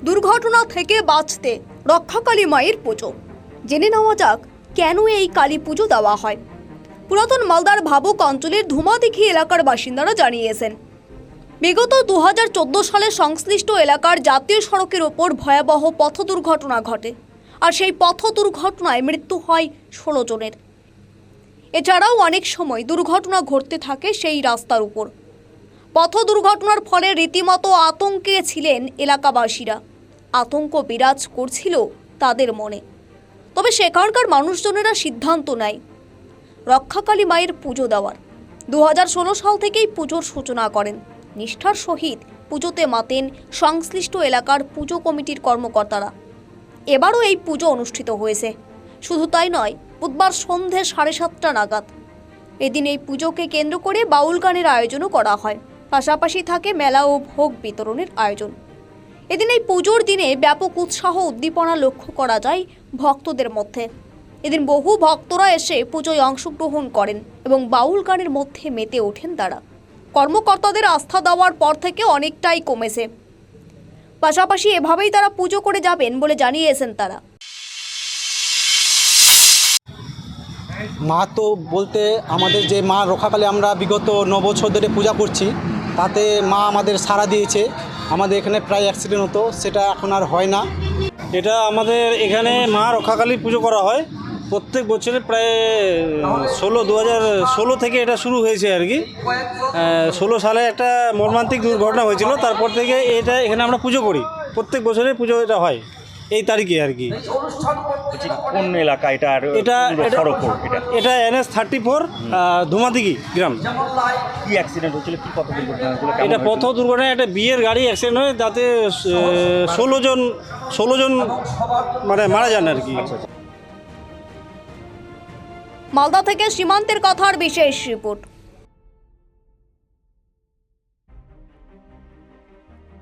দুর্ঘটনা থেকে বাঁচতে রক্ষাকালী মায়ের পুজো। জেনে নেওয়া যাক কেন এই কালী পুজো দেওয়া হয়। পুরাতন মালদার ভাবুক অঞ্চলের ধুমাদিঘি এলাকার বাসিন্দারা জানিয়েছেন, বিগত 2014 সালে সংশ্লিষ্ট এলাকার জাতীয় সড়কের ওপর ভয়াবহ পথ দুর্ঘটনা ঘটে, আর সেই পথ দুর্ঘটনায় মৃত্যু হয় 16 জনের। এছাড়াও অনেক সময় দুর্ঘটনা ঘটতে থাকে সেই রাস্তার উপর। পথ দুর্ঘটনার ফলে রীতিমতো আতঙ্কে ছিলেন এলাকাবাসীরা। আতঙ্ক বিরাজ করছিল তাদের মনে। তবে সেখানকার মানুষজনেরা সিদ্ধান্ত নেয় রক্ষাকালী মায়ের পুজো দেওয়ার। 2016 সাল থেকেই পুজোর সূচনা করেন। নিষ্ঠার সহিত পুজোতে মাতেন সংশ্লিষ্ট এলাকার পুজো কমিটির কর্মকর্তারা। এবারও এই পুজো অনুষ্ঠিত হয়েছে। শুধু তাই নয়, বুধবার সন্ধে 7:30 নাগাদ এদিন এই পুজোকে কেন্দ্র করে বাউল গানের আয়োজনও করা হয়। পাশাপাশি থাকে মেলা ও ভোগ বিতরণের আয়োজন। এদিন এই পুজোর দিনে ব্যাপক উৎসাহ উদ্দীপনা লক্ষ্য করা যায় ভক্তদের মধ্যে। এদিন বহু ভক্তরা এসে পুজোয় অংশগ্রহণ করেন এবং বাউল গানের মধ্যে মেতে ওঠেন তারা। কর্মকর্তাদের আস্থা দেওয়ার পর থেকে অনেকটাই কমেছে। পাশাপাশি এভাবেই তারা পুজো করে যাবেন বলে জানিয়েছেন তারা। মা তো বলতে আমাদের যে মা রক্ষাকালী আমরা বিগত 9 বছর ধরে পূজা করছি, তাতে মা আমাদের সাড়া দিয়েছে। আমাদের এখানে প্রায় অ্যাক্সিডেন্ট হতো, সেটা এখন আর হয় না। এটা আমাদের এখানে মা রক্ষাকালীর পুজো করা হয় প্রত্যেক বছরে। প্রায় 2016 থেকে এটা শুরু হয়েছে আর কি। 16 সালে একটা মর্মান্তিক দুর্ঘটনা হয়েছিল, তারপর থেকে এটা এখানে আমরা পুজো করি। প্রত্যেক বছরে পুজো এটা হয় এই তারিখে আর কি। কোন এলাকা এটা? এটা NS 34 ধুমাদিঘি গ্রাম। কি অ্যাক্সিডেন্ট হয়েছিল, কি পথ দুর্ঘটনা? এটা পথ দুর্ঘটনা, একটা বিয়ের গাড়ি অ্যাক্সিডেন্ট হয়, তাতে 16 জন মানে মারা যান আর কি। মালদা থেকে সীমান্তের কথার বিশেষ রিপোর্ট।